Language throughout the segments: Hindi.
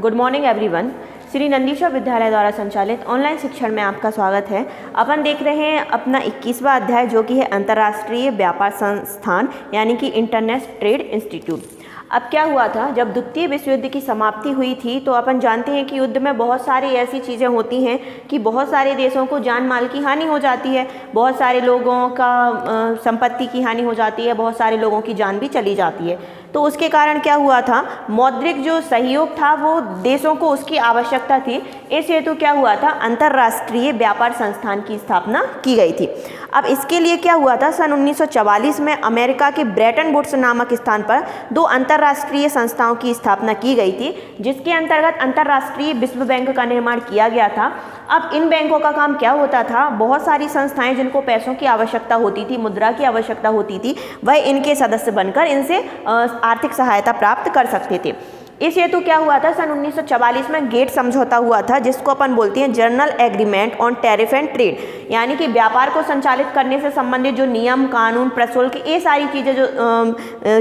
Good morning everyone. Shri Nandishwar विद्यालय द्वारा संचालित ऑनलाइन शिक्षण में आपका स्वागत है। अपन देख रहे हैं अपना 21वां अध्याय जो कि है अंतर्राष्ट्रीय व्यापार संस्थान यानी कि इंटरनेशनल ट्रेड इंस्टीट्यूट। अब क्या हुआ था, जब द्वितीय विश्व युद्ध की समाप्ति हुई थी तो अपन जानते हैं कि युद्ध में बहुत सारी ऐसी चीज़ें होती हैं कि बहुत सारे देशों को जान माल की हानि हो जाती है, बहुत सारे लोगों का संपत्ति की हानि हो जाती है, बहुत सारे लोगों की जान भी चली जाती है। तो उसके कारण क्या हुआ था, मौद्रिक जो सहयोग था वो देशों को उसकी आवश्यकता थी। इस हेतु क्या हुआ था, अंतर्राष्ट्रीय व्यापार संस्थान की स्थापना की गई थी। अब इसके लिए क्या हुआ था, सन 1944 में अमेरिका के ब्रेटन वुड्स नामक स्थान पर दो अंतर्राष्ट्रीय संस्थाओं की स्थापना की गई थी, जिसके अंतर्गत अंतर्राष्ट्रीय विश्व बैंक का निर्माण किया गया था। अब इन बैंकों का काम क्या होता था, बहुत सारी संस्थाएं जिनको पैसों की आवश्यकता होती थी, मुद्रा की आवश्यकता होती थी, वह इनके सदस्य बनकर इनसे आर्थिक सहायता प्राप्त कर सकते थे। इस हेतु क्या हुआ था, सन 1944 में गेट समझौता हुआ था, जिसको अपन बोलते हैं journal agreement on tariff and trade, यानी कि व्यापार को संचालित करने से संबंधित जो नियम कानून प्रशुल्क ये सारी चीज़ें जो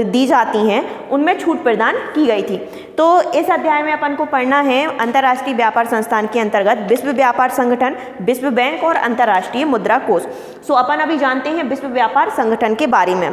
दी जाती हैं उनमें छूट प्रदान की गई थी। तो इस अध्याय में अपन को पढ़ना है अंतर्राष्ट्रीय व्यापार संस्थान के अंतर्गत विश्व व्यापार संगठन, विश्व बैंक और अंतर्राष्ट्रीय मुद्रा कोष। सो अपन अभी जानते हैं विश्व व्यापार संगठन के बारे में।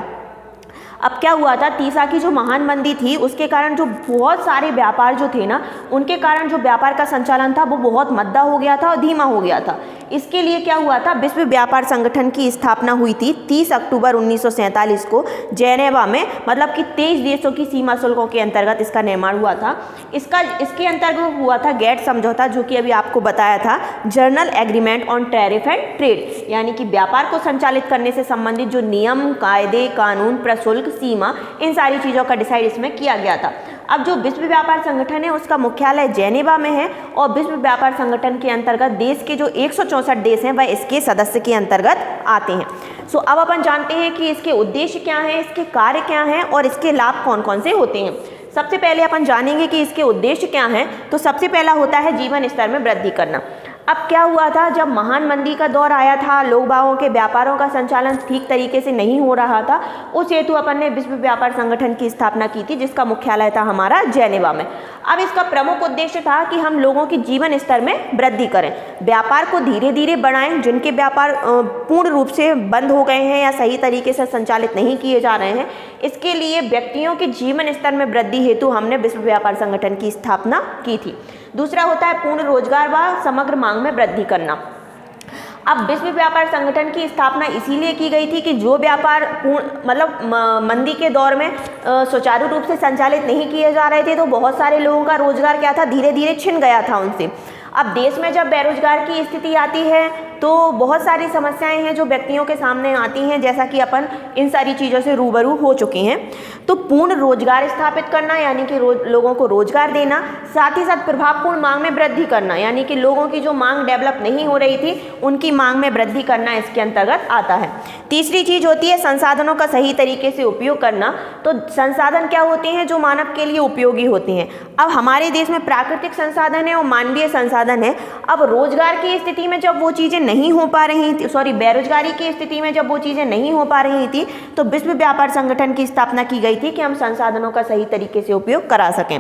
अब क्या हुआ था, तीसा की जो महान मंदी थी उसके कारण जो बहुत सारे व्यापार जो थे ना, उनके कारण जो व्यापार का संचालन था वो बहुत मंदा हो गया था और धीमा हो गया था। इसके लिए क्या हुआ था, विश्व व्यापार संगठन की स्थापना हुई थी 30 अक्टूबर 1947 को जेनेवा में, मतलब कि 23 देशों की सीमा शुल्कों के अंतर्गत इसका निर्माण हुआ था। इसके अंतर्गत हुआ था गेट समझौता, जो कि अभी आपको बताया था, journal agreement on tariff and trade, यानी कि व्यापार को संचालित करने से संबंधित जो नियम कायदे कानून प्रशुल्क सीमा इन सारी चीज़ों का डिसाइड इसमें किया गया था। अब जो विश्व व्यापार संगठन है उसका मुख्यालय जेनेवा में है और विश्व व्यापार संगठन के अंतर्गत देश के जो 164 देश हैं वह इसके सदस्य के अंतर्गत आते हैं। सो अब अपन जानते हैं कि इसके उद्देश्य क्या हैं, इसके कार्य क्या हैं और इसके लाभ कौन कौन से होते हैं। सबसे पहले अपन जानेंगे कि इसके उद्देश्य क्या हैं। तो सबसे पहला होता है जीवन स्तर में वृद्धि करना। अब क्या हुआ था, जब महान मंदी का दौर आया था, लोग बागों के व्यापारों का संचालन ठीक तरीके से नहीं हो रहा था, उस हेतु अपन ने विश्व व्यापार संगठन की स्थापना की थी, जिसका मुख्यालय था हमारा जेनेवा में। अब इसका प्रमुख उद्देश्य था कि हम लोगों की जीवन स्तर में वृद्धि करें, व्यापार को धीरे धीरे बढ़ाएं, जिनके व्यापार पूर्ण रूप से बंद हो गए हैं या सही तरीके से संचालित नहीं किए जा रहे हैं। इसके लिए व्यक्तियों के जीवन स्तर में वृद्धि हेतु हमने विश्व व्यापार संगठन की स्थापना की थी। दूसरा होता है पूर्ण रोजगार व समग्र मांग में वृद्धि करना। अब विश्व व्यापार संगठन की स्थापना इसीलिए की गई थी कि जो व्यापार मंदी के दौर में सुचारू रूप से संचालित नहीं किए जा रहे थे, तो बहुत सारे लोगों का रोजगार क्या था, धीरे धीरे छिन गया था उनसे। अब देश में जब बेरोजगार की स्थिति आती है तो बहुत सारी समस्याएं हैं जो व्यक्तियों के सामने आती हैं, जैसा कि अपन इन सारी चीज़ों से रूबरू हो चुके हैं। तो पूर्ण रोजगार स्थापित करना यानी कि लोगों को रोजगार देना, साथ ही साथ प्रभावपूर्ण मांग में वृद्धि करना, यानी कि लोगों की जो मांग डेवलप नहीं हो रही थी उनकी मांग में वृद्धि करना इसके अंतर्गत आता है। तीसरी चीज़ होती है संसाधनों का सही तरीके से उपयोग करना। तो संसाधन क्या होते हैं, जो मानव के लिए उपयोगी होते हैं। अब हमारे देश में प्राकृतिक संसाधन है और मानवीय संसाधन है। अब रोजगार की स्थिति में जब वो चीज़ें नहीं हो पा रही थी, बेरोजगारी की स्थिति में जब वो चीज़ें नहीं हो पा रही थी, तो विश्व व्यापार संगठन की स्थापना की गई थी कि हम संसाधनों का सही तरीके से उपयोग करा सकें।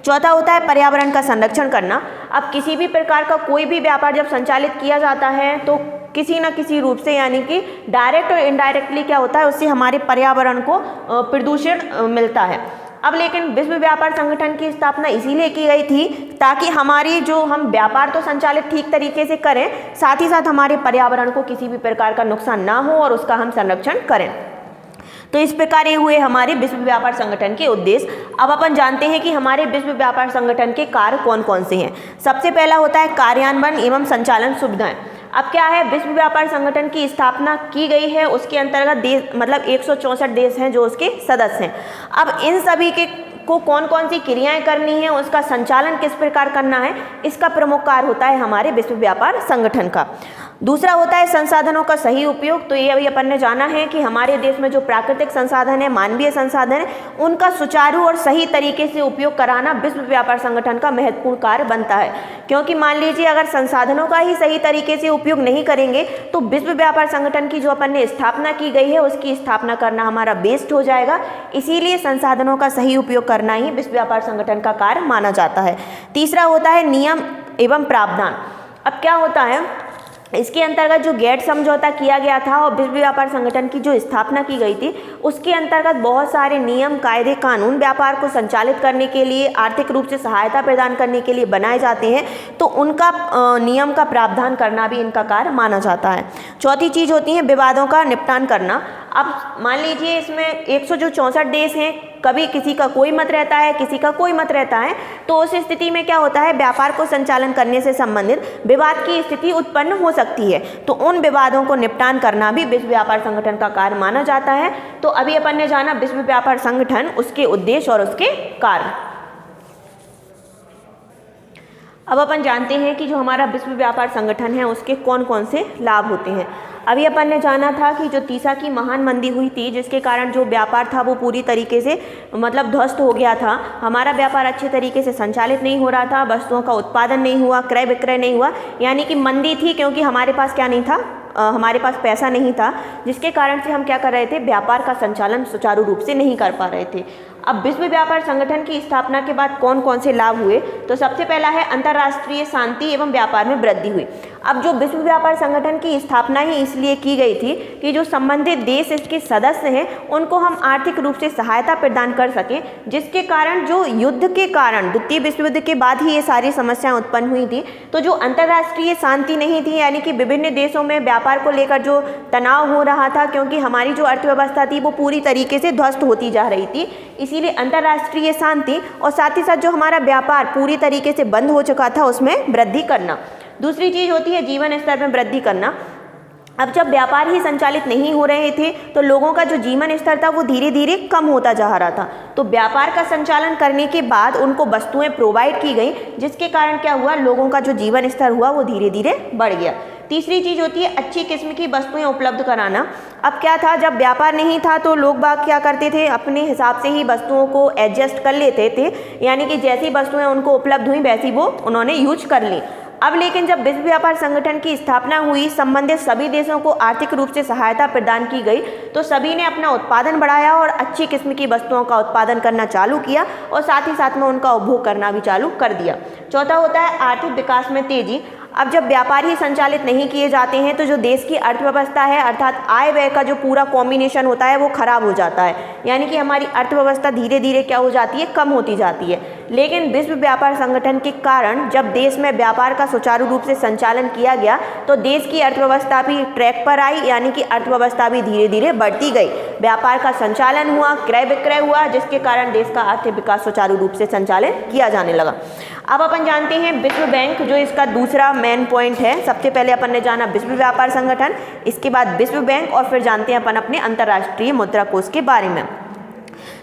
चौथा होता है पर्यावरण का संरक्षण करना। अब किसी भी प्रकार का कोई भी व्यापार जब संचालित किया जाता है तो किसी न किसी रूप से, यानी कि डायरेक्ट और इनडायरेक्टली क्या होता है, उससे हमारे पर्यावरण को प्रदूषण मिलता है। अब लेकिन विश्व व्यापार संगठन की स्थापना इसीलिए की गई थी ताकि हमारी जो हम व्यापार तो संचालित ठीक तरीके से करें, साथ ही साथ हमारे पर्यावरण को किसी भी प्रकार का नुकसान ना हो और उसका हम संरक्षण करें। तो इस प्रकार ये हुए हमारे विश्व व्यापार संगठन के उद्देश्य। अब अपन जानते हैं कि हमारे विश्व व्यापार संगठन के कार्य कौन कौन से हैं। सबसे पहला होता है कार्यान्वयन एवं संचालन सुविधाएं। अब क्या है, विश्व व्यापार संगठन की स्थापना की गई है, उसके अंतर्गत देश 164 देश हैं जो उसके सदस्य हैं। अब इन सभी के को कौन कौन सी क्रियाएं करनी है, उसका संचालन किस प्रकार करना है, इसका प्रमुख कार्य होता है हमारे विश्व व्यापार संगठन का। दूसरा होता है संसाधनों का सही उपयोग। तो ये अभी अपन ने जाना है कि हमारे देश में जो प्राकृतिक संसाधन है, मानवीय संसाधन है, उनका सुचारू और सही तरीके से उपयोग कराना विश्व व्यापार संगठन का महत्वपूर्ण कार्य बनता है। क्योंकि मान लीजिए अगर संसाधनों का ही सही तरीके से उपयोग नहीं करेंगे तो विश्व व्यापार संगठन की जो अपन ने स्थापना की गई है उसकी स्थापना करना हमारा वेस्ट हो जाएगा। इसीलिए संसाधनों का सही उपयोग करना ही विश्व व्यापार संगठन का कार्य माना जाता है। तीसरा होता है नियम एवं प्रावधान। अब क्या होता है, इसके अंतर्गत जो गेट समझौता किया गया था और विश्व व्यापार संगठन की जो स्थापना की गई थी उसके अंतर्गत बहुत सारे नियम, कायदे, कानून व्यापार को संचालित करने के लिए, आर्थिक रूप से सहायता प्रदान करने के लिए बनाए जाते हैं। तो उनका नियम का प्रावधान करना भी इनका कार्य माना जाता है। चौथी चीज़ होती है विवादों का निपटान करना। अब मान लीजिए इसमें 164 देश हैं, कभी किसी का कोई मत रहता है, किसी का कोई मत रहता है, तो उस स्थिति में क्या होता है, व्यापार को संचालन करने से संबंधित विवाद की स्थिति उत्पन्न हो सकती है। तो उन विवादों को निपटान करना भी विश्व व्यापार संगठन का कार्य माना जाता है। तो अभी अपन ने जाना विश्व व्यापार संगठन, उसके उद्देश्य और उसके कार्य। अब अपन जानते हैं कि जो हमारा विश्व व्यापार संगठन है उसके कौन कौन से लाभ होते हैं। अभी अपन ने जाना था कि जो तीसा की महान मंदी हुई थी जिसके कारण जो व्यापार था वो पूरी तरीके से मतलब ध्वस्त हो गया था। हमारा व्यापार अच्छे तरीके से संचालित नहीं हो रहा था, वस्तुओं का उत्पादन नहीं हुआ, क्रय विक्रय नहीं हुआ, यानी कि मंदी थी क्योंकि हमारे पास क्या नहीं था, हमारे पास पैसा नहीं था, जिसके कारण से हम क्या कर रहे थे, व्यापार का संचालन सुचारू रूप से नहीं कर पा रहे थे। अब विश्व व्यापार संगठन की स्थापना के बाद कौन कौन से लाभ हुए, तो सबसे पहला है अंतर्राष्ट्रीय शांति एवं व्यापार में वृद्धि हुई। अब जो विश्व व्यापार संगठन की स्थापना ही इसलिए की गई थी कि जो संबंधित देश इसके सदस्य हैं उनको हम आर्थिक रूप से सहायता प्रदान कर सकें, जिसके कारण जो युद्ध के कारण, द्वितीय विश्व युद्ध के बाद ही ये सारी समस्याएं उत्पन्न हुई थी। तो जो अंतर्राष्ट्रीय शांति नहीं थी, यानी कि विभिन्न देशों में व्यापार को लेकर जो तनाव हो रहा था, क्योंकि हमारी जो अर्थव्यवस्था थी वो पूरी तरीके से ध्वस्त होती जा रही थी, इसीलिए अंतर्राष्ट्रीय शांति और साथ ही साथ जो हमारा व्यापार पूरी तरीके से बंद हो चुका था उसमें वृद्धि करना। दूसरी चीज़ होती है जीवन स्तर में वृद्धि करना। अब जब व्यापार ही संचालित नहीं हो रहे थे तो लोगों का जो जीवन स्तर था वो धीरे धीरे कम होता जा रहा था। तो व्यापार का संचालन करने के बाद उनको वस्तुएं प्रोवाइड की गई, जिसके कारण क्या हुआ, लोगों का जो जीवन स्तर हुआ वो धीरे धीरे बढ़ गया। तीसरी चीज़ होती है अच्छी किस्म की वस्तुएं उपलब्ध कराना। अब क्या था, जब व्यापार नहीं था तो लोग बाग क्या करते थे, अपने हिसाब से ही वस्तुओं को एडजस्ट कर लेते थे, यानी कि जैसी वस्तुएं उनको उपलब्ध हुई वैसी वो उन्होंने यूज कर ली। अब लेकिन जब विश्व व्यापार संगठन की स्थापना हुई, संबंधित सभी देशों को आर्थिक रूप से सहायता प्रदान की गई, तो सभी ने अपना उत्पादन बढ़ाया और अच्छी किस्म की वस्तुओं का उत्पादन करना चालू किया और साथ ही साथ में उनका उपभोग करना भी चालू कर दिया। चौथा होता है आर्थिक विकास में तेजी। अब जब व्यापार ही संचालित नहीं किए जाते हैं तो जो देश की अर्थव्यवस्था है, अर्थात आय व्यय का जो पूरा कॉम्बिनेशन होता है वो खराब हो जाता है, यानी कि हमारी अर्थव्यवस्था धीरे धीरे क्या हो जाती है, कम होती जाती है। लेकिन विश्व व्यापार संगठन के कारण जब देश में व्यापार का सुचारू रूप से संचालन किया गया तो देश की अर्थव्यवस्था भी ट्रैक पर आई, यानी कि अर्थव्यवस्था भी धीरे धीरे बढ़ती गई, व्यापार का संचालन हुआ, क्रय विक्रय हुआ, जिसके कारण देश का आर्थिक विकास सुचारू रूप से संचालित किया जाने लगा। अब अपन जानते हैं विश्व बैंक, जो इसका दूसरा मेन पॉइंट है। सबसे पहले अपन ने जाना विश्व व्यापार संगठन, इसके बाद विश्व बैंक और फिर जानते हैं अपन अपने अंतर्राष्ट्रीय मुद्रा कोष के बारे में।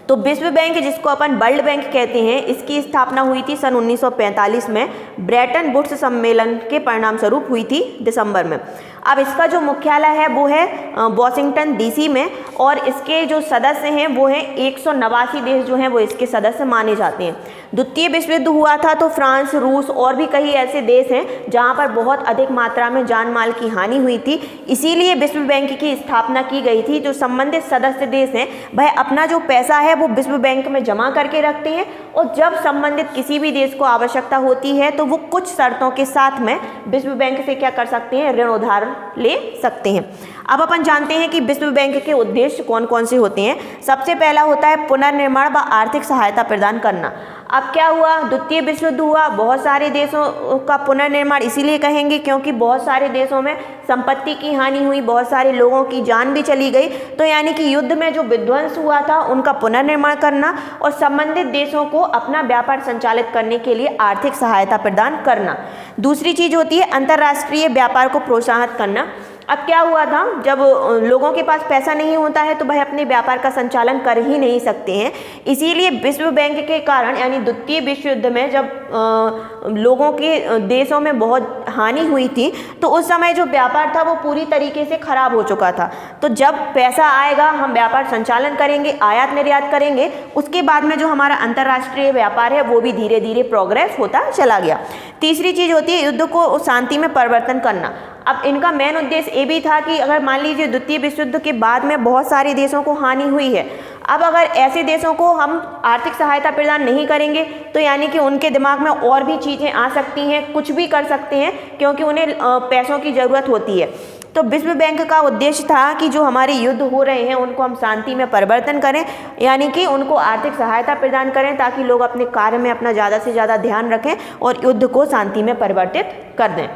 तो विश्व बैंक, जिसको अपन वर्ल्ड बैंक कहते हैं, इसकी स्थापना हुई थी सन 1945 में ब्रेटन वुड्स सम्मेलन के परिणाम स्वरूप हुई थी दिसंबर में। अब इसका जो मुख्यालय है वो है वॉशिंगटन डीसी में और इसके जो सदस्य हैं वो हैं 189 देश जो हैं वो इसके सदस्य माने जाते हैं। द्वितीय विश्व युद्ध हुआ था तो फ्रांस, रूस और भी कई ऐसे देश हैं जहां पर बहुत अधिक मात्रा में जान माल की हानि हुई थी, इसीलिए विश्व बैंक की स्थापना की गई थी। जो संबंधित सदस्य देश हैं वह अपना जो पैसा है वो विश्व बैंक में जमा करके रखते हैं और जब संबंधित किसी भी देश को आवश्यकता होती है तो वो कुछ शर्तों के साथ में विश्व बैंक से क्या कर सकते हैं, ऋण उधार ले सकते हैं। अब अपन जानते हैं कि विश्व बैंक के उद्देश्य कौन कौन से होते हैं। सबसे पहला होता है पुनर्निर्माण व आर्थिक सहायता प्रदान करना। अब क्या हुआ, द्वितीय विश्व युद्ध हुआ, बहुत सारे देशों का पुनर्निर्माण इसीलिए कहेंगे क्योंकि बहुत सारे देशों में संपत्ति की हानि हुई, बहुत सारे लोगों की जान भी चली गई। तो यानी कि युद्ध में जो विध्वंस हुआ था उनका पुनर्निर्माण करना और संबंधित देशों को अपना व्यापार संचालित करने के लिए आर्थिक सहायता प्रदान करना। दूसरी चीज होती है अंतर्राष्ट्रीय व्यापार को प्रोत्साहित करना। अब क्या हुआ था, जब लोगों के पास पैसा नहीं होता है तो वह अपने व्यापार का संचालन कर ही नहीं सकते हैं, इसीलिए विश्व बैंक के कारण, यानी द्वितीय विश्व युद्ध में जब लोगों के देशों में बहुत हानि हुई थी तो उस समय जो व्यापार था वो पूरी तरीके से खराब हो चुका था। तो जब पैसा आएगा हम व्यापार संचालन करेंगे, आयात निर्यात करेंगे, उसके बाद में जो हमारा अंतर्राष्ट्रीय व्यापार है वो भी धीरे धीरे प्रोग्रेस होता चला गया। तीसरी चीज़ होती है युद्ध को शांति में परिवर्तन करना। अब इनका मेन उद्देश्य ये भी था कि अगर मान लीजिए द्वितीय विश्व युद्ध के बाद में बहुत सारे देशों को हानि हुई है, अब अगर ऐसे देशों को हम आर्थिक सहायता प्रदान नहीं करेंगे तो यानी कि उनके दिमाग में और भी चीज़ें आ सकती हैं, कुछ भी कर सकते हैं, क्योंकि उन्हें पैसों की ज़रूरत होती है। तो विश्व बैंक का उद्देश्य था कि जो हमारे युद्ध हो रहे हैं उनको हम शांति में परिवर्तन करें, यानी कि उनको आर्थिक सहायता प्रदान करें ताकि लोग अपने कार्य में अपना ज़्यादा से ज़्यादा ध्यान रखें और युद्ध को शांति में परिवर्तित कर दें।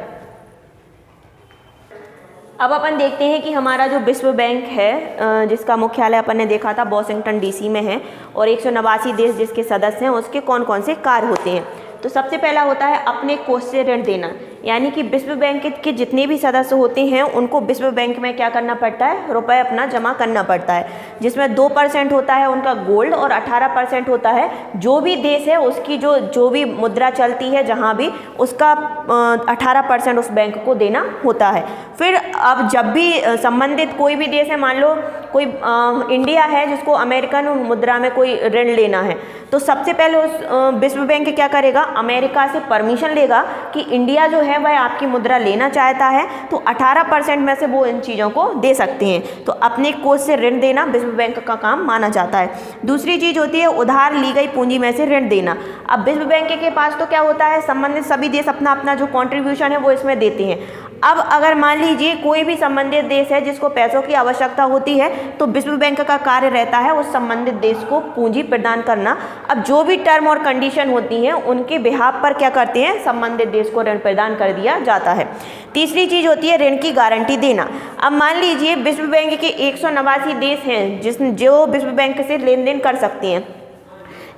अब अपन देखते हैं कि हमारा जो विश्व बैंक है जिसका मुख्यालय अपन ने देखा था वॉशिंगटन डीसी में है और 189 देश जिसके सदस्य हैं उसके कौन कौन से कार्य होते हैं। तो सबसे पहला होता है अपने कोष से ऋण देना, यानी कि विश्व बैंक के जितने भी सदस्य होते हैं उनको विश्व बैंक में क्या करना पड़ता है, रुपए अपना जमा करना पड़ता है, जिसमें 2% होता है उनका गोल्ड और 18% होता है जो भी देश है उसकी जो भी मुद्रा चलती है जहाँ भी उसका 18% उस बैंक को देना होता है। फिर अब जब भी संबंधित कोई भी देश है, मान लो कोई इंडिया है जिसको अमेरिकन मुद्रा में कोई ऋण लेना है, तो सबसे पहले उस विश्व बैंक क्या करेगा, अमेरिका से परमिशन लेगा कि इंडिया जो है वह आपकी मुद्रा लेना चाहता है, तो 18% में से वो इन चीज़ों को दे सकते हैं। तो अपने कोष से ऋण देना विश्व बैंक का काम माना जाता है। दूसरी चीज़ होती है उधार ली गई पूंजी में से ऋण देना। अब विश्व बैंक के पास तो क्या होता है, संबंधित सभी देश अपना अपना जो कॉन्ट्रीब्यूशन है वो इसमें देते हैं। अब अगर मान लीजिए कोई भी संबंधित देश है जिसको पैसों की आवश्यकता होती है तो विश्व बैंक का कार्य रहता है उस संबंधित देश को पूंजी प्रदान करना। अब जो भी टर्म और कंडीशन होती हैं उनके बिहाफ पर क्या करते हैं, संबंधित देश को ऋण प्रदान कर दिया जाता है। तीसरी चीज़ होती है ऋण की गारंटी देना। अब मान लीजिए विश्व बैंक के 189 देश हैं जो विश्व बैंक से लेन देन कर सकते हैं,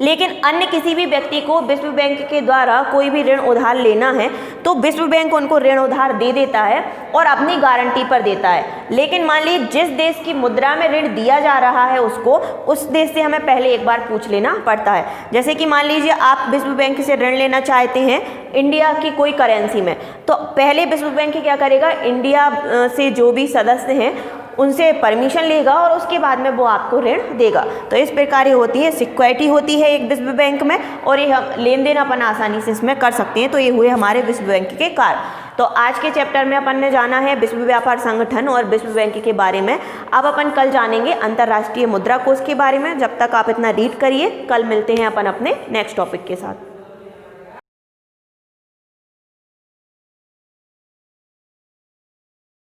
लेकिन अन्य किसी भी व्यक्ति को विश्व बैंक के द्वारा कोई भी ऋण उधार लेना है तो विश्व बैंक उनको ऋण उधार दे देता है और अपनी गारंटी पर देता है। लेकिन मान लीजिए जिस देश की मुद्रा में ऋण दिया जा रहा है उसको उस देश से हमें पहले एक बार पूछ लेना पड़ता है। जैसे कि मान लीजिए आप विश्व बैंक से ऋण लेना चाहते हैं इंडिया की कोई करेंसी में, तो पहले विश्व बैंक क्या करेगा, इंडिया से जो भी सदस्य हैं उनसे परमिशन लेगा और उसके बाद में वो आपको ऋण देगा। तो इस प्रकार ये होती है, सिक्योरिटी होती है एक विश्व बैंक में और ये हम लेन देन अपन आसानी से इसमें कर सकते हैं। तो ये हुए हमारे विश्व बैंक के कार्य। तो आज के चैप्टर में अपन ने जाना है विश्व व्यापार संगठन और विश्व बैंक के बारे में। अब अपन कल जानेंगे अंतर्राष्ट्रीय मुद्रा कोष के बारे में। जब तक आप इतना रीड करिए, कल मिलते हैं अपन अपने नेक्स्ट टॉपिक के साथ।